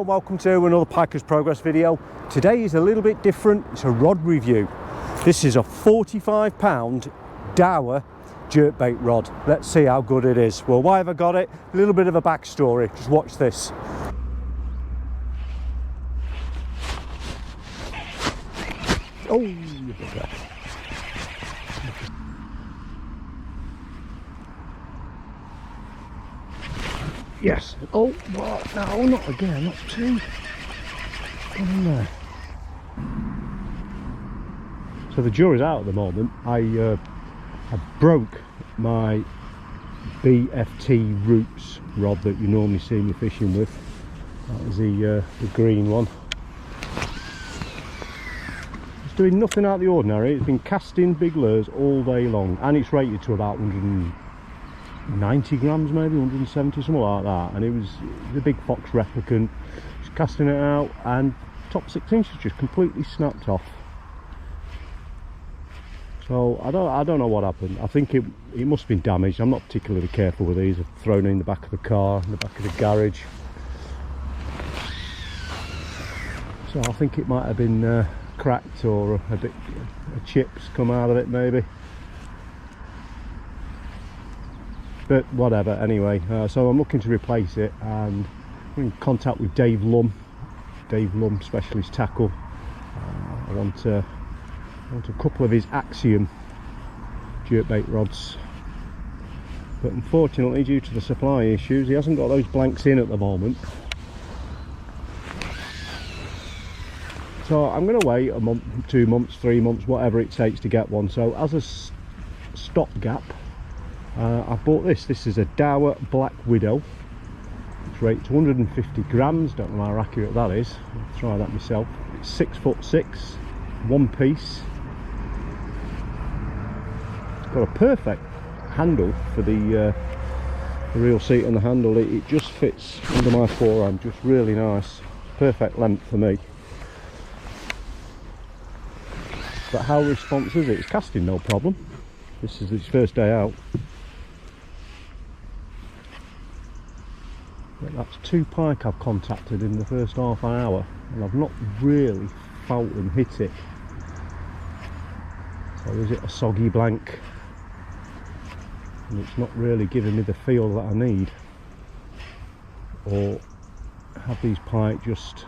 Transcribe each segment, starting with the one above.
and welcome to another Piker's Progress video. Today is a little bit different. It's a rod review. This is a 45-pound Daiwa jerkbait rod. Let's see how good it is. Well, why have I got it? A little bit of a backstory. Just watch this. Oh, yes. Oh, what? No, not again. Not two. Get in there. So the jury's out at the moment. I broke my BFT Roots rod that you normally see me fishing with. That is the green one. It's doing nothing out of the ordinary. It's been casting big lures all day long, and it's rated to about 190 grams, maybe 170, something like that. And it was the big Fox replicant. Just casting it out, and top 6 inches just completely snapped off. So I don't know what happened. I think it must have been damaged. I'm not particularly careful with these. I've thrown it in the back of the car, in the back of the garage. So I think it might have been cracked, or a bit of chips come out of it maybe. But whatever, anyway. So I'm looking to replace it, and I'm in contact with Dave Lum, Specialist Tackle. I want a couple of his Axiom jerkbait rods, but unfortunately, due to the supply issues, he hasn't got those blanks in at the moment. So I'm going to wait a month, 2 months, 3 months, whatever it takes to get one. So as a stopgap, I bought this. This is a Daiwa Black Widow. It's rated to 150 grams. Don't know how accurate that is. I'll try that myself. It's 6'6", one piece. It's got a perfect handle for the reel seat on the handle. It just fits under my forearm, just really nice. Perfect length for me. But how responsive is it? It's casting no problem. This is its first day out. But that's 2 pike I've contacted in the first half an hour, and I've not really felt them hit it. So is it a soggy blank? And it's not really giving me the feel that I need. Or have these pike just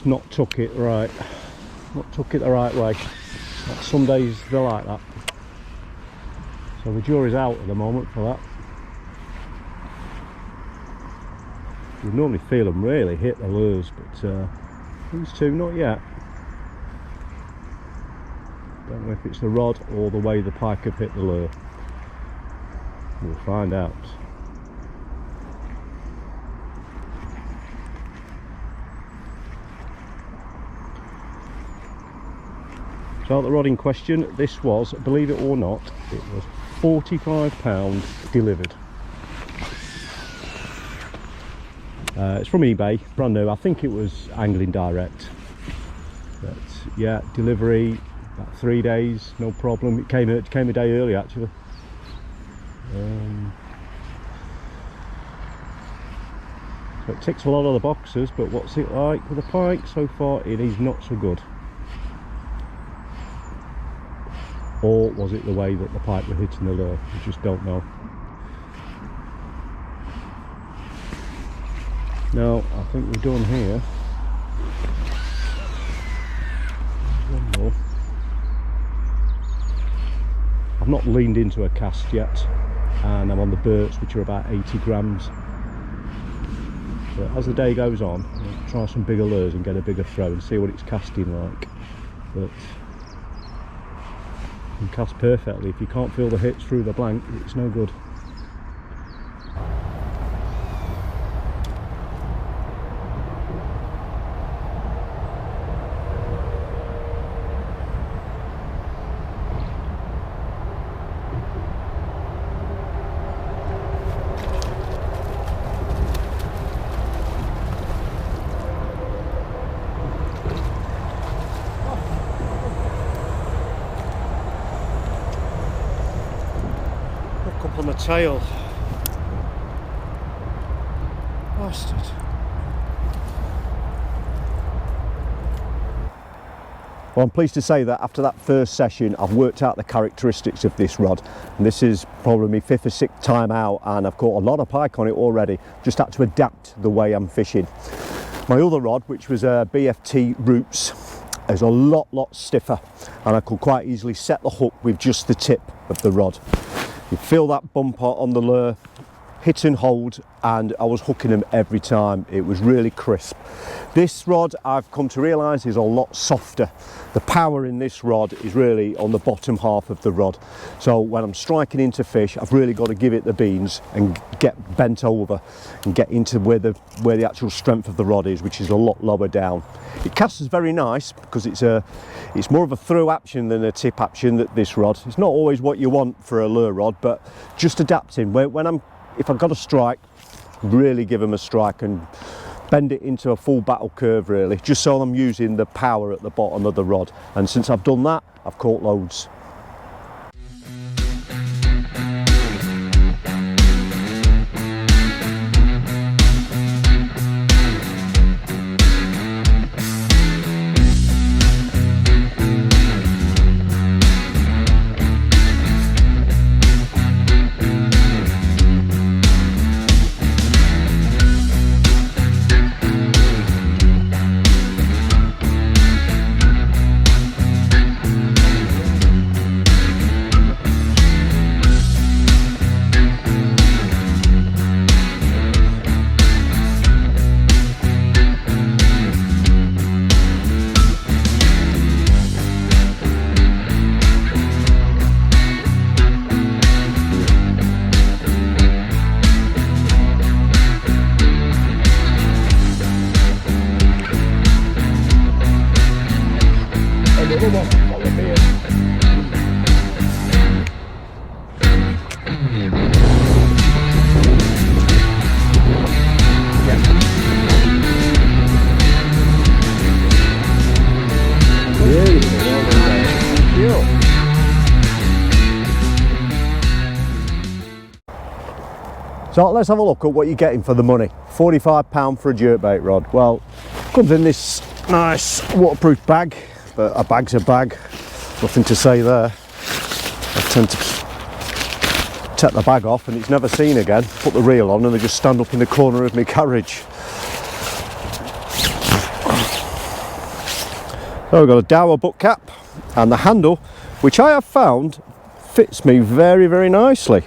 not took it right, not took it the right way. Like some days they're like that. So the jury's out at the moment for that. You normally feel them really hit the lures, but these two not yet. Don't know if it's the rod or the way the pike have hit the lure. We'll find out. So the rod in question, this was, believe it or not, it was £45 delivered. It's from eBay, brand new. I think it was angling direct. But yeah, delivery about 3 days, no problem. It came a day early actually. So it ticks a lot of the boxes, but what's it like with the pike? So far it is not so good. Or was it the way that the pike were hitting the lure? We just don't know. Now, I think we're done here. One more. I've not leaned into a cast yet, and I'm on the Burts, which are about 80 grams. But as the day goes on, I'll try some bigger lures and get a bigger throw and see what it's casting like. But you can cast perfectly. If you can't feel the hits through the blank, it's no good. On the tail. Well, I'm pleased to say that after that first session I've worked out the characteristics of this rod, and this is probably my 5th or 6th time out, and I've caught a lot of pike on it already. Just had to adapt the way I'm fishing. My other rod, which was a BFT Roots, is a lot stiffer, and I could quite easily set the hook with just the tip of the rod. You feel that bump on the lure, hit and hold, and I was hooking them every time. It was really crisp. This rod, I've come to realise, is a lot softer. The power in this rod is really on the bottom half of the rod. So when I'm striking into fish, I've really got to give it the beans and get bent over and get into where the actual strength of the rod is, which is a lot lower down. It casts very nice because it's more of a throw action than a tip action, that this rod. It's not always what you want for a lure rod, but just adapting. If I've got a strike, really give them a strike and bend it into a full battle curve, really, just so I'm using the power at the bottom of the rod. And since I've done that, I've caught loads. So let's have a look at what you're getting for the money. £45 for a jerkbait rod. Well, comes in this nice waterproof bag, but a bag's a bag, nothing to say there. I tend to take the bag off and it's never seen again. Put the reel on and they just stand up in the corner of my carriage. So we've got a Daiwa butt cap, and the handle, which I have found fits me very nicely.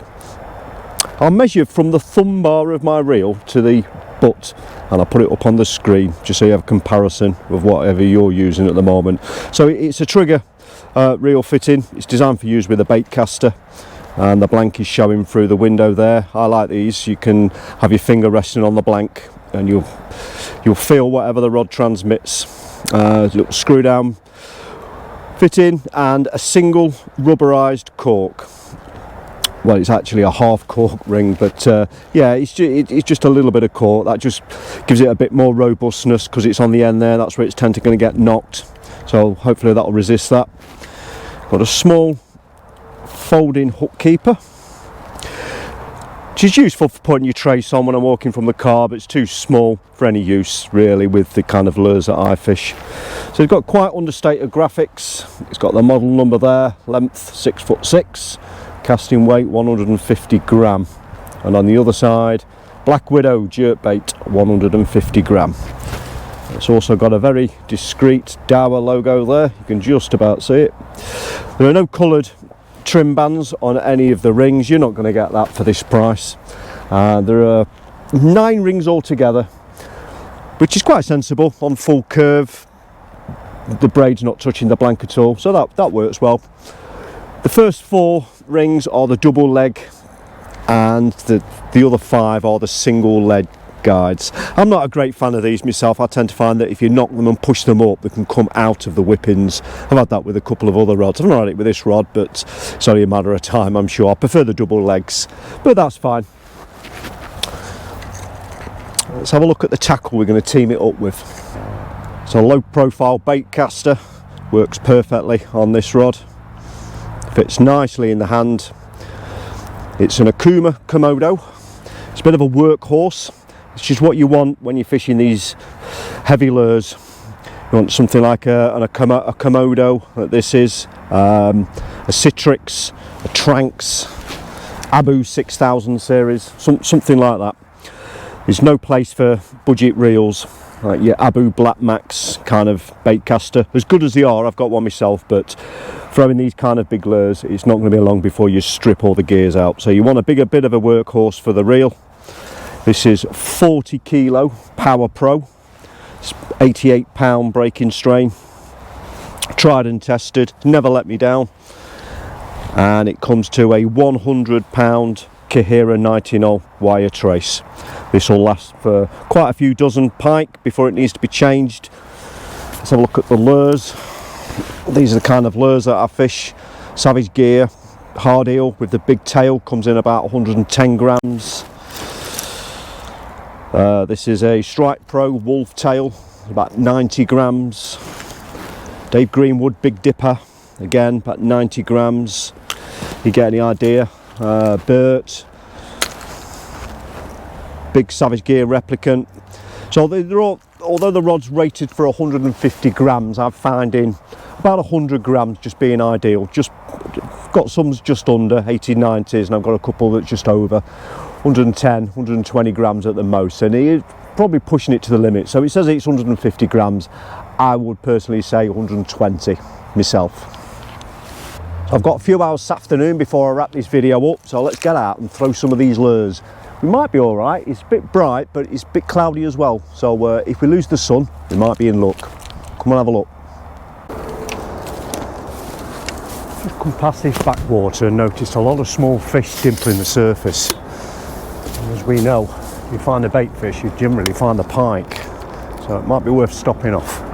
I'll measure from the thumb bar of my reel to the butt, and I'll put it up on the screen just so you have a comparison with whatever you're using at the moment. So it's a trigger reel fitting. It's designed for use with a bait caster, and the blank is showing through the window there. I like these. You can have your finger resting on the blank and you'll feel whatever the rod transmits. Little screw down fitting and a single rubberized cork. Well, it's actually a half cork ring, but yeah, it's just a little bit of cork that just gives it a bit more robustness, because it's on the end there. That's where it's going to get knocked, so hopefully that'll resist that. Got a small folding hook keeper, which is useful for putting your trace on when I'm walking from the car, but it's too small for any use really with the kind of lures that I fish. So it's got quite understated graphics. It's got the model number there, length 6'6", casting weight 150 gram, and on the other side, Black Widow jerkbait 150 gram. It's also got a very discreet Daiwa logo there, you can just about see it. There are no coloured trim bands on any of the rings. You're not going to get that for this price. There are 9 rings altogether, which is quite sensible on full curve. The braid's not touching the blank at all, so that works well. The first 4 rings are the double leg, and the other 5 are the single leg guides. I'm not a great fan of these myself. I tend to find that if you knock them and push them up, they can come out of the whippings. I've had that with a couple of other rods. I've not had it with this rod, but it's only a matter of time, I'm sure. I prefer the double legs, but that's fine. Let's have a look at the tackle we're going to team it up with. It's a low profile bait caster, works perfectly on this rod, fits nicely in the hand. It's an Akuma Komodo. It's a bit of a workhorse, which is what you want when you're fishing these heavy lures. You want something like a Komodo, that this is, a Citrix, a Tranx, Abu 6000 series, something like that. There's no place for budget reels like your Abu Black Max kind of bait caster. As good as they are, I've got one myself, but throwing these kind of big lures, it's not going to be long before you strip all the gears out. So you want a bigger bit of a workhorse for the reel. This is 40 kilo Power Pro, 88 pound breaking strain, tried and tested, never let me down, and it comes to a 100 pound Kahira 90 wire trace. This will last for quite a few dozen pike before it needs to be changed. Let's have a look at the lures. These are the kind of lures that I fish. Savage Gear hard eel with the big tail, comes in about 110 grams. This is a Strike Pro Wolf Tail, about 90 grams. Dave Greenwood Big Dipper, again about 90 grams. You get any idea? Burt, big Savage Gear Replicant. So they're all, although the rod's rated for 150 grams, I'm finding about 100 grams just being ideal. Just got some just under 80, 90s, and I've got a couple that's just over 110, 120 grams at the most, and it's probably pushing it to the limit. So it says it's 150 grams. I would personally say 120 myself. I've got a few hours this afternoon before I wrap this video up, so let's get out and throw some of these lures. We might be all right. It's a bit bright, but it's a bit cloudy as well. So if we lose the sun, we might be in luck. Come on, have a look. Just come past this backwater and noticed a lot of small fish dimpling the surface. And as we know, if you find a bait fish, you generally find a pike. So it might be worth stopping off.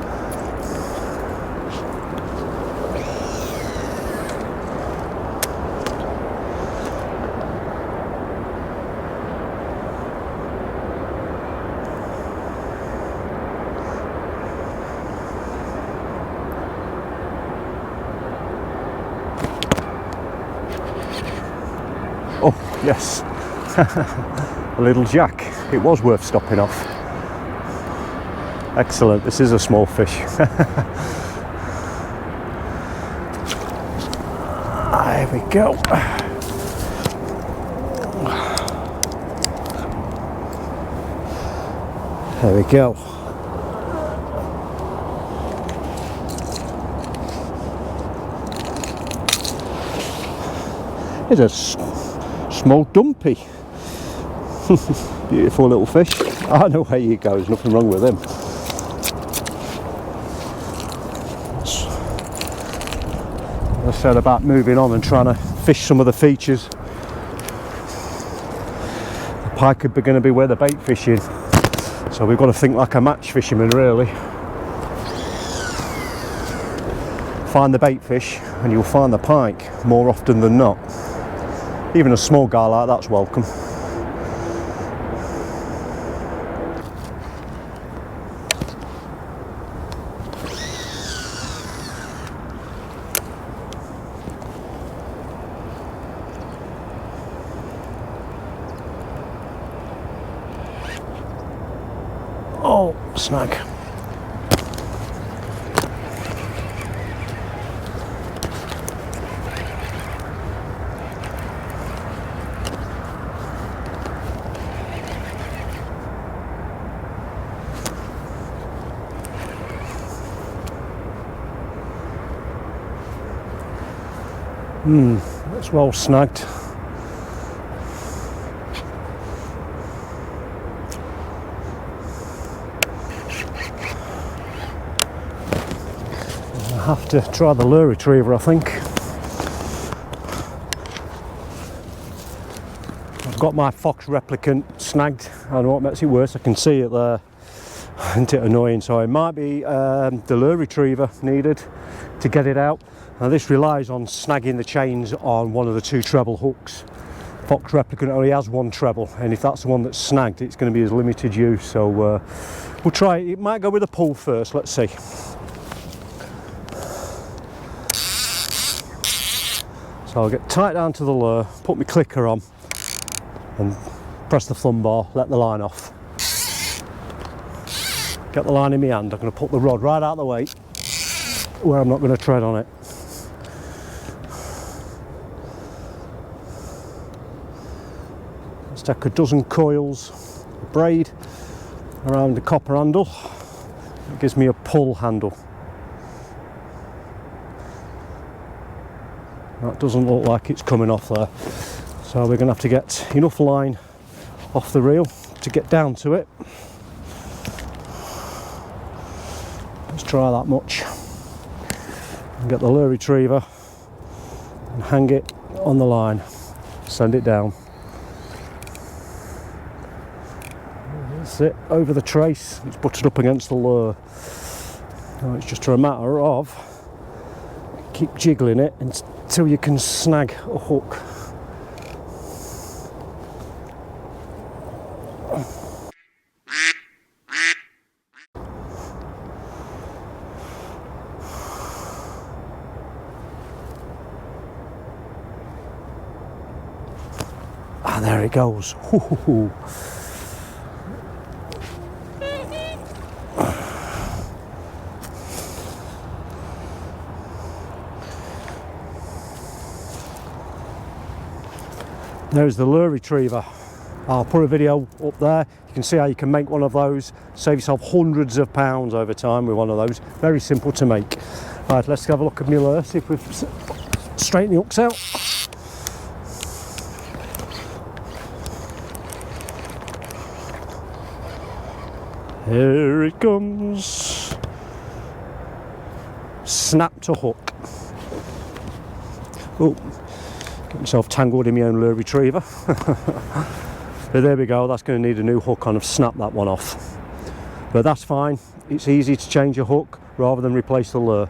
Oh, yes, a little jack. It was worth stopping off. Excellent, this is a small fish. There we go. There we go. It's a small dumpy. Beautiful little fish. I know where he goes, nothing wrong with him. I said about moving on and trying to fish some of the features. The pike are going to be where the bait fishing, so we've got to think like a match fisherman really. Find the bait fish and you'll find the pike more often than not. Even a small guy like that's welcome. Oh, snag. That's well snagged. I have to try the lure retriever, I think. I've got my Fox Replicant snagged, and what makes it worse, I can see it there. Isn't it annoying? So it might be the lure retriever needed to get it out. Now this relies on snagging the chains on one of the two treble hooks. Fox Replicant only has one treble, and if that's the one that's snagged, it's going to be as limited use. So we'll try it. It might go with a pull first. Let's see. So I'll get tight down to the lure, put my clicker on, and press the thumb bar, let the line off. get the line in my hand. I'm going to put the rod right out of the way where I'm not going to tread on it. Let's take a dozen coils of braid around the copper handle. It gives me a pull handle. That doesn't look like it's coming off there, so we're going to have to get enough line off the reel to get down to it. Let's try that much and get the lure retriever and hang it on the line, send it down. That's it, over the trace. It's butted up against the lure. Now it's just a matter of keep jiggling it until you can snag a hook. Ah, there it goes. Ooh. There's the lure retriever. I'll put a video up there. You can see how you can make one of those, save yourself hundreds of pounds over time with one of those. Very simple to make. Right, let's have a look at my lure, see if we've straightened the hooks out. Here it comes. Snap to hook. Oh. Get myself tangled in my own lure retriever. But there we go, that's going to need a new hook on. I've snapped that one off. But that's fine, it's easy to change a hook rather than replace the lure.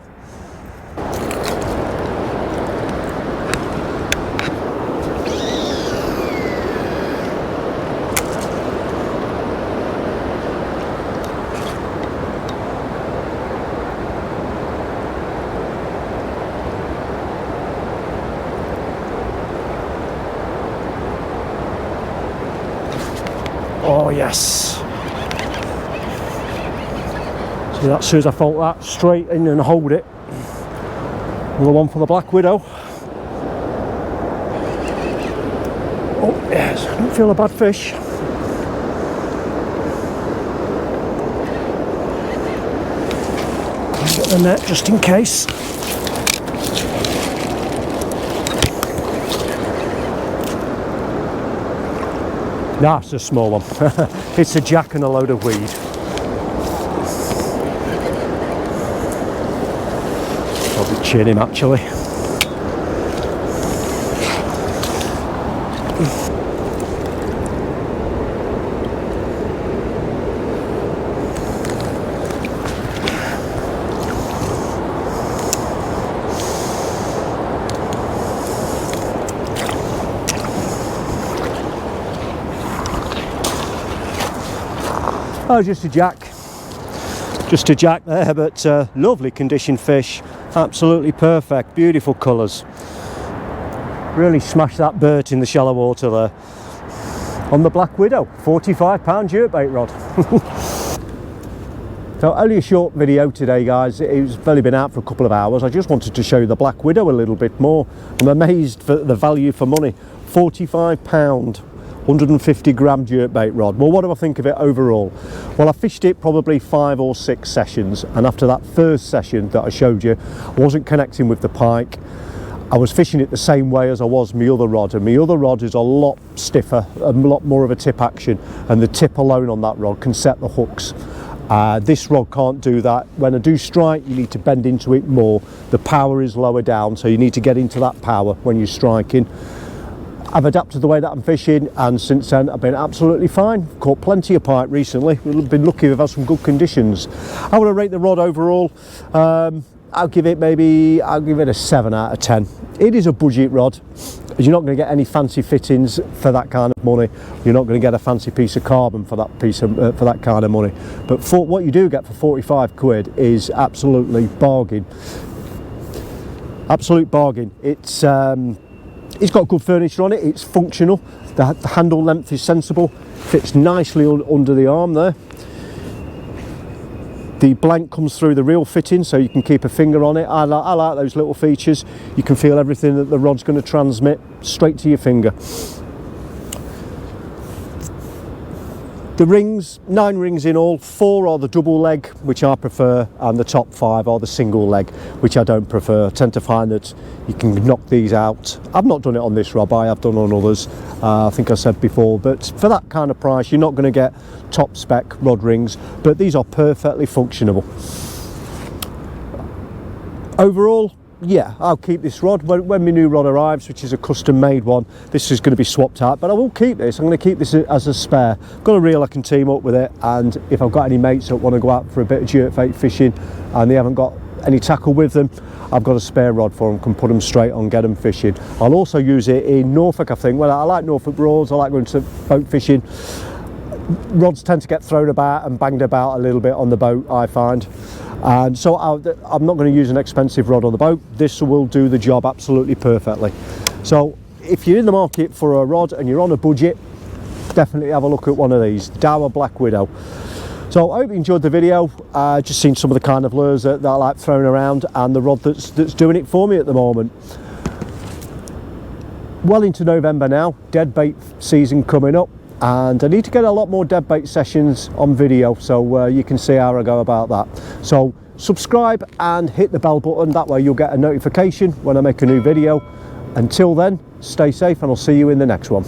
Oh yes. See that, as soon as I felt that, straight in and hold it. Another one for the Black Widow. Oh yes, I don't feel a bad fish. Get the net just in case. That's a small one. It's a jack and a load of weed. Probably chin him actually. Oh, just a jack there, but lovely condition fish, absolutely perfect, beautiful colours. Really smashed that burt in the shallow water there. On the Black Widow, £45 jerkbait rod. So only a short video today guys, it's only been out for a couple of hours. I just wanted to show you the Black Widow a little bit more. I'm amazed for the value for money, £45. 150 gram jerkbait rod. Well, what do I think of it overall? Well, I fished it probably 5 or 6 sessions, and after that first session that I showed you, I wasn't connecting with the pike. I was fishing it the same way as I was my other rod, and my other rod is a lot stiffer, a lot more of a tip action, and the tip alone on that rod can set the hooks. This rod can't do that. When I do strike, you need to bend into it more. The power is lower down, so you need to get into that power when you're striking. I've adapted the way that I'm fishing, and since then I've been absolutely fine. Caught plenty of pike recently. We've been lucky, we've had some good conditions. How would I rate the rod overall? I'll give it a 7 out of 10. It is a budget rod. You're not going to get any fancy fittings for that kind of money. You're not going to get a fancy piece of carbon for that for that kind of money. But for what you do get for 45 quid is absolutely bargain. Absolute bargain. It's got good furniture on it, it's functional, the handle length is sensible, fits nicely under the arm there. The blank comes through the reel fitting, so you can keep a finger on it. I like those little features. You can feel everything that the rod's going to transmit straight to your finger. The rings, 9 rings in all, 4 are the double leg, which I prefer, and the top 5 are the single leg, which I don't prefer. I tend to find that you can knock these out. I've not done it on this rod, but I have done on others, I think I said before, but for that kind of price you're not going to get top spec rod rings, but these are perfectly functionable. Overall, yeah, I'll keep this rod. When my new rod arrives, which is a custom made one, this is going to be swapped out, but I will keep this. I'm going to keep this as a spare. I've got a reel I can team up with it, and if I've got any mates that want to go out for a bit of jerkbait fishing and they haven't got any tackle with them, I've got a spare rod for them, can put them straight on, get them fishing. I'll also use it in Norfolk, I think. Well, I like Norfolk Broads, I like going to boat fishing. Rods tend to get thrown about and banged about a little bit on the boat, I find. And so I'm not going to use an expensive rod on the boat. This will do the job absolutely perfectly. So if you're in the market for a rod and you're on a budget, definitely have a look at one of these, Daiwa Black Widow. So I hope you enjoyed the video. Just seen some of the kind of lures that I like throwing around, and the rod that's doing it for me at the moment. Well into November now, dead bait season coming up, and I need to get a lot more dead bait sessions on video, so you can see how I go about that. So subscribe and hit the bell button, that way you'll get a notification when I make a new video. Until then, stay safe and I'll see you in the next one.